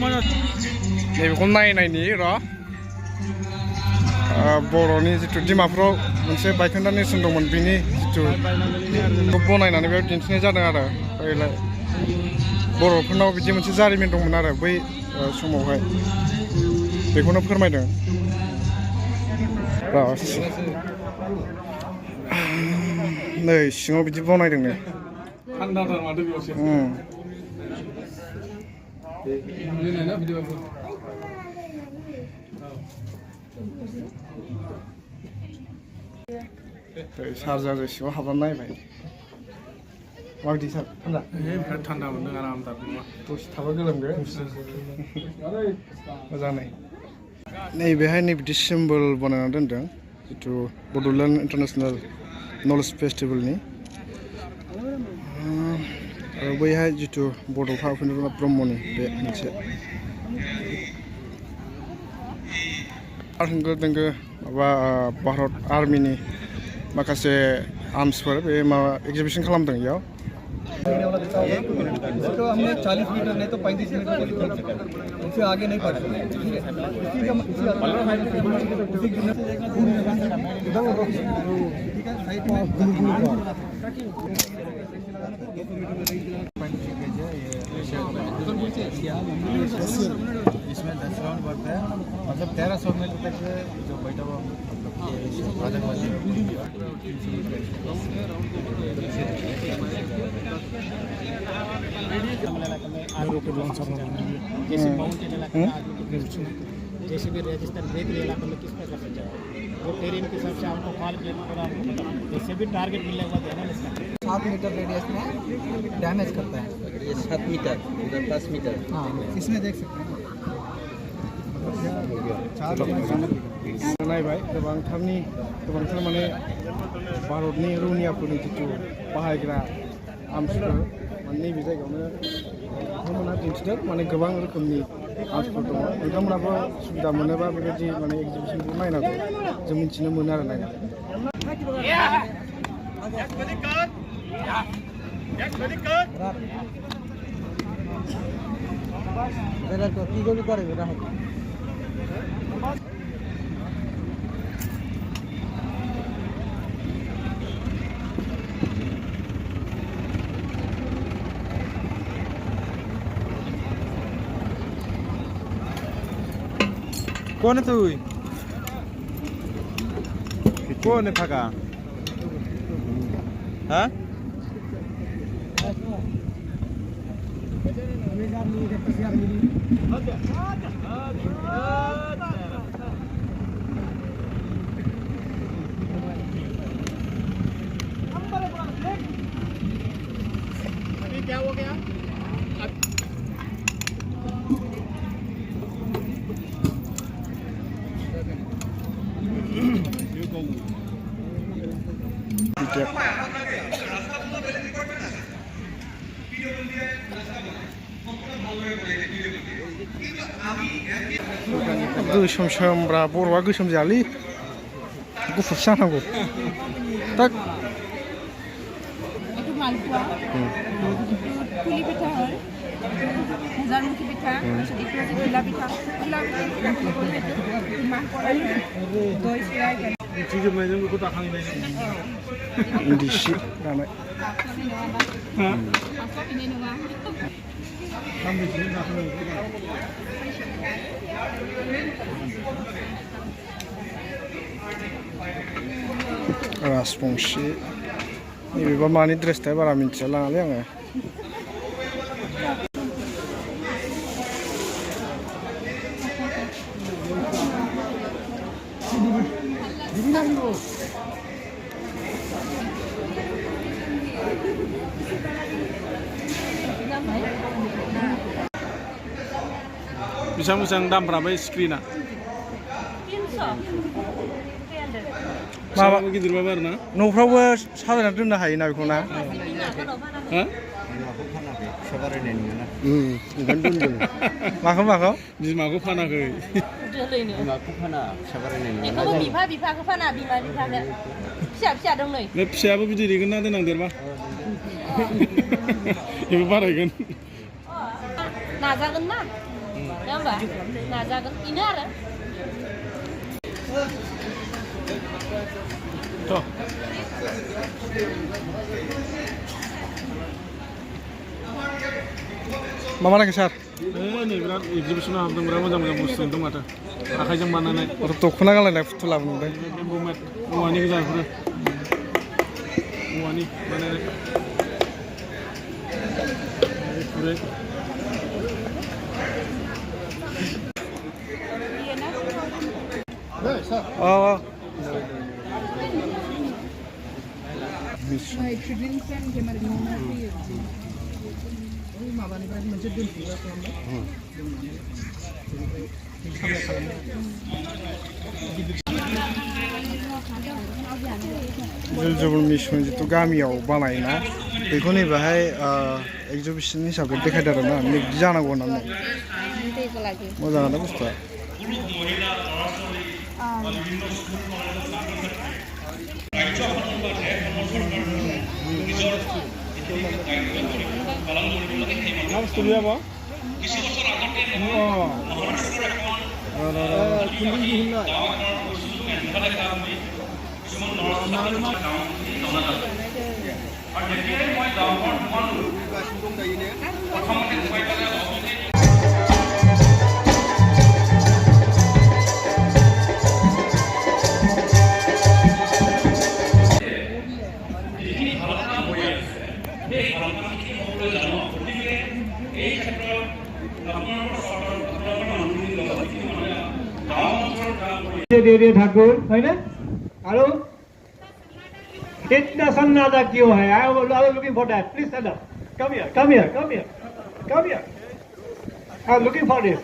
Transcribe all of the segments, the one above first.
नैबेखौ नायनायनि र' बर'नि जिथु डिमापुराव मोनसे बायखोन्दा नेरसोन दंमोन बिनि जिथु बनायनानै बेयाव दिन्थिनाय जादों आरो ओरैलाय बर'फोरनाव बिदि मोनसे जारिमिन दंमोन आरो बै समावहाय बेखौनो फोरमायदों नै सिङाव बिदि बनायदों नै थान्दाथार माथो बेयावसो चार्जार सिङाव हाबनानै नायबाय माबायदि सार थान्दा बिराद थान्दा मोनदों आरामथार दसे थाबा गोलोमगोन मोजां नैबेहाय नैबिदि सिम्बल बानायना दोनदों जिथु बड'लेण्ड इन्टारनेसनेल नलेज फेस्टिभेलनि आरो बैहाय जिथु बड'फा उपेन्द्रनाथ ब्रह्मनि बे मोनसे होंगो दोंगो माबा भारत आर्मिनि माखासे आर्म्सफोर बे माबा एग्जिबिशन खालामदों इयाव इसको हमने 40 मीटर नहीं तो 35 मीटर के लिए खींच सका उससे आगे नहीं पड़ सकते इसमें 10 राउंड बढ़ता है मतलब 1300 मीटर तक जो बैठा हुआ जैसे भी रेगिस्तान रेतीली इलाकों में किस प्रकार से जाए वो टेरेन के हिसाब से आपको कॉल प्लेट पूरा जैसे भी टारगेट मिलने के बाद है ना इसका 7 मीटर रेडियस में डैमेज करता है ये 7 मीटर इधर 10 मीटर हाँ इसमें देख सकते हैं नायबाय गोबांथार माने भारतनि रौनियाफोरनि जिथु बाहायग्रा आर्म्सफोर माने नैबे जायगायावनो बिथांमोना दिन्थिदों माने गोबां रोखोमनि आर्म्सफोर दङ नोंथांमोनाबो सुबिदा मोनोबा बेबायदि माने एग्जिबिशनखौ नायनांगौ जों मिथिनो मोनो आरो नायनानै कौन है तू कौन है फका हाँ क्या हो गया गोसोम सोमब्रा बर'आ गोसोम जायालै गुफुर जानांगौ tak itu malpua kuli pita hol hazarmukhi pita itu আছে gula pita mah korai doi sirai ठीक है मैं को ताखांग नहीं indisi ramai हां ini nunggu हम भी ताखांग राजबंशी नैबेबा मानि ड्रेसथाय बारा मिथिया लाङालै आङो बेसेबां दामफ्रा बै स्क्रिना 300 माबा गिदिरबाबो आरो ना न'फ्रावबो साजायना दोननो हायोना बेखौ ना हो माखौ बिमाखौ फानाखै बिमाखौ फाना बेखौबो बिफाखौ फाना बिमा बिफानो फिसा दं नै बे फिसायाबो बिदै दैगोन ना देनां देरबा बेबो बारायगोन नाजागोन ना नङा होमबा नाजागोन बेनो आरो मामा नांगौ सार नै बिराद एगजिबिसनाव हाबदों बिराद मोजां मोजां बुस्थु नुदों माथो आखाइजों बानायनाय दख'ना गानलायनाय फुथुलाबो नुदों बेम्बु औवानि गोजा बेफोरो औवानि बानायनाय खुरै माबानिफ्राय मोनसे दोनथुमग्रा जुल मिसन जितु गामियाव बानायोना बेखौ नैबेहाय एगजिबिसन हिसाबै देखायदों आरोना बिदि जानांगौ होननानै मोजाङानो बुस्थुआ दे ठाकुर है ना हेलो इतना सन्नाटा क्यों है I am looking for that please stand up come here come here come here come here I am looking for this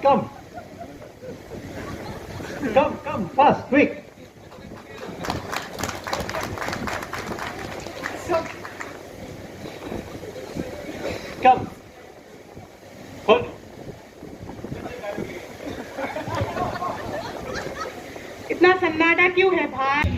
come fast quick come इतना सन्नाटा क्यों है भाई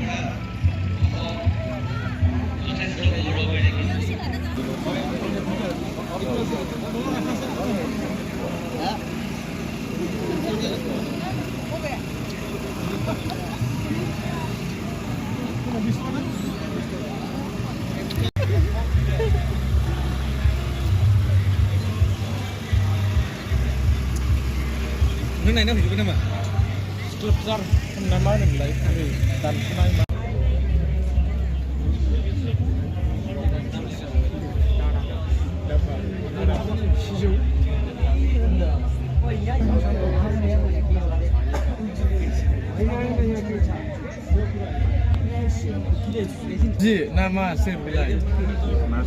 नों नायनो फैजोबबाय नामा स्ट्राक्चार ना मा होनोमोनलाय दानस'नाय मा सिजौ जी ना मा सोर बेलाय मा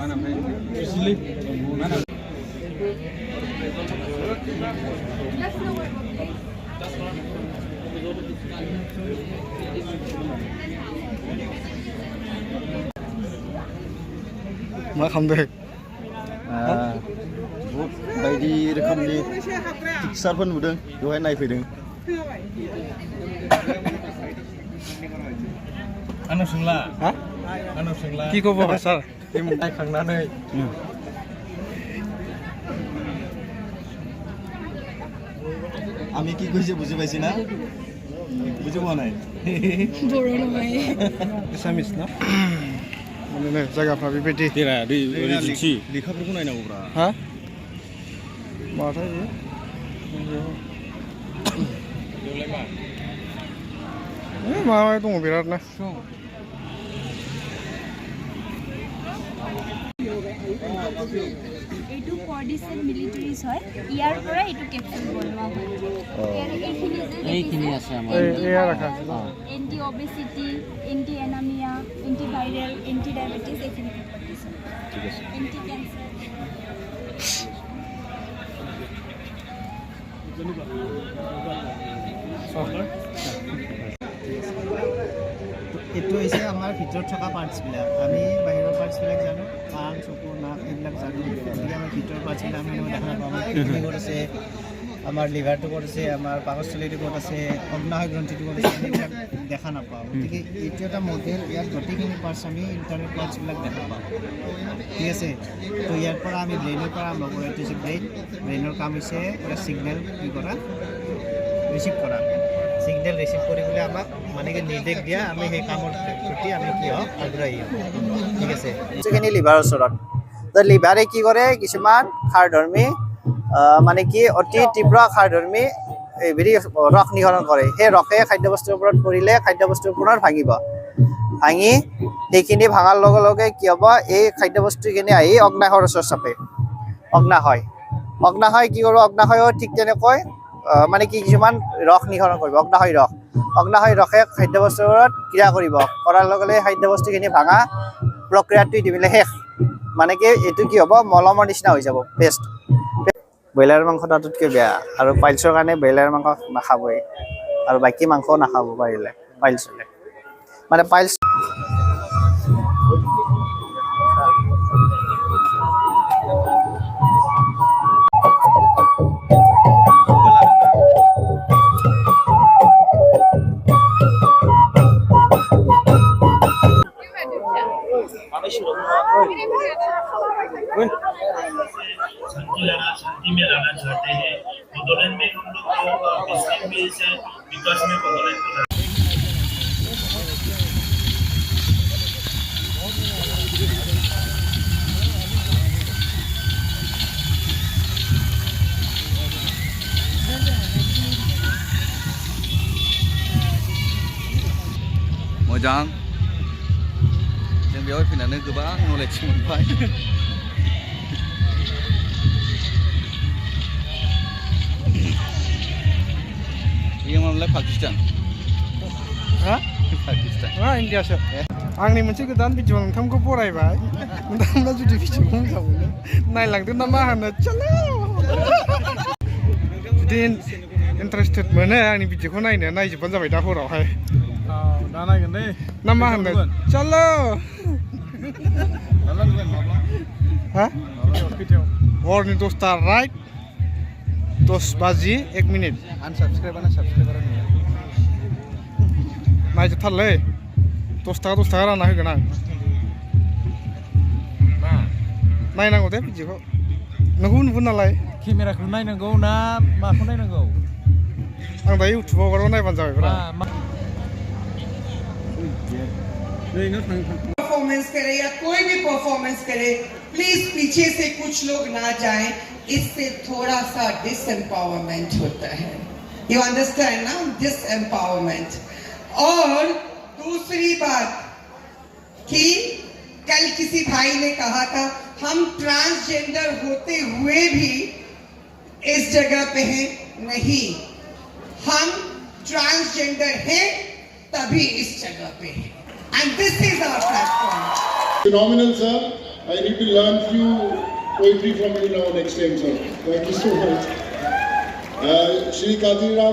नाम मा खालामदों बायदि रोखोमनि पिकचारफोर नुदों बेवहाय नायफैदों आंनाव सोंला हा आंनाव सोंला কি ক'ব ছাৰ नायखांनानै আমি কি কৈছে বুজি পাইছি না বুজি পোৱা নাই एसामिस ना माने जायगाफ्रा बेबायदि लेखाफोरखौ नायनांगौब्रा हा माथाय माबा दङ बिरादनो এইটো কৰ্ডিসেল মিলিটাৰীজ হয় ইয়াৰ পৰা এইটো কেপচুল বনোৱা হয় এইখিনি আছে আমাৰ এয়া ৰাখা আছে anti obesity anti anaemia anti viral anti diabetes এইখিনি ঠিক আছে এন্টি ক্যান্সার এইটো হৈছে আমাৰ ভিতৰত থকা পাৰ্টছবিলাক আমি বাহিৰৰ পাৰ্টছবিলাক জানো কাণ চকু নাক এইবিলাক জানো গতিকে আমাৰ ভিতৰৰ পাৰ্টছবিলাক আমি দেখা নাপাওঁ আমাৰ কিডনি ক'ত আছে আমাৰ লিভাৰটো ক'ত আছে, আমাৰ পাকস্থলীটো ক'ত আছে, অগ্নাশয় গ্ৰন্থিটো ক'ত আছে, এইবিলাক দেখা নাপাওঁ। গতিকে এইটো এটা মডেল, ইয়াত গোটেইখিনি পাৰ্টছ আমি ইণ্টাৰনেট পাৰ্টছবিলাক দেখা পাওঁ। ঠিক আছে, তো ইয়াৰ পৰা আমি ব্ৰেইনৰ পৰা আৰম্ভ কৰোঁ। এইটো হৈছে ব্ৰেইনৰ কাম হৈছে এটা ছিগনেল কি কৰা, ৰিচিভ কৰা। ছিগনেল ৰিচিভ কৰিবলৈ আমাক মানে কি নিৰ্দেশ দিয়া, আমি সেই কামৰ প্ৰতি আমি কি হওঁ আগ্ৰহী হওঁ। ঠিক আছে, সেইখিনি লিভাৰৰ ওচৰত। তো লিভাৰে কি কৰে, কিছুমান খাৰধৰ্মী মানে কি অতি তীব্ৰ খাৰধৰ্মী হেৰি ৰস নিঃসৰণ কৰে। সেই ৰসে খাদ্যবস্তুৰ ওপৰত পৰিলে খাদ্যবস্তু পুনৰ ভাঙিব। ভাঙি সেইখিনি ভাঙাৰ লগে লগে কি হ'ব, এই খাদ্যবস্তুখিনি আহি অগ্নাশয়ৰ ওচৰত চাপে। অগ্নাশয় কি কৰিব, অগ্নাশয়ো ঠিক তেনেকৈ মানে কি কিছুমান ৰস নিঃসৰণ কৰিব, অগ্নাশয় ৰসে খাদ্যবস্তুৰ ওপৰত ক্ৰিয়া কৰিব। কৰাৰ লগে লগে খাদ্যবস্তুখিনি ভাঙা প্ৰক্ৰিয়াটো দি পেলাই শেষ। মানে কি এইটো কি হ'ব, মলমৰ নিচিনা হৈ যাব, পেষ্ট। ব্ৰইলাৰ মাংস তাতোতকৈ বেয়া, আৰু পাইলছৰ কাৰণে ব্ৰইলাৰ মাংস নাখাবই, আৰু বাকী মাংসও নাখাব পাৰিলে পাইলছলে। মানে পাইলছ शांति में रहना चाहते हैं। बोडोलैंड में हम लोग को मुस्लिम भी से विकास में बोडोलैंड को मोजां जों बेयाव फैनानै गोबां नलेज मोनबाय ये मामला पाकिस्तान इन्डियासो आंनि मोनसे गोदान भिडिअ नोंथांखौ बरायबाय नोंथांमोना जुदि भिडिअखौ मोजां मोनो नायलांदो ना मा होनो चलो जुदि इन्टारेस्टेड मोनो आंनि भिडिअखौ नायनो नायजोबबानो जाबाय दा हरावहाय दा नायगोन दे ना मा होनो चलो हा हरनि 10टा राइट 10:01 आनसाबस्क्राइबारना साबस्क्राइबारा नुयो नायजोबथारलै 10 थाखा रानना होगोन आं नायनांगौ दे भिडिअखौ नोंखौ नुगोन नालाय केमेराखौ नायनांगौ ना माखौ नायनांगौ आं दा इउटुबाव हगारबा नायबानो जाबायब्रा परफॉर्मेंस करे या कोई भी परफॉर्मेंस करे, प्लीज पीछे से कुछ लोग ना जाएं, इससे थोड़ा सा डिसएम्पावरमेंट होता है। यू अंडरस्टैंड ना, डिसएम्पावरमेंट। और दूसरी बात कि कल किसी भाई ने कहा था हम ट्रांसजेंडर होते हुए भी इस जगह पे हैं, नहीं, हम ट्रांसजेंडर हैं तभी इस जगह पे हैं, and this is our platform. Phenomenal, sir. I need to learn few poetry from you now next time, sir. Thank you so much. Shri Kadiri Ram.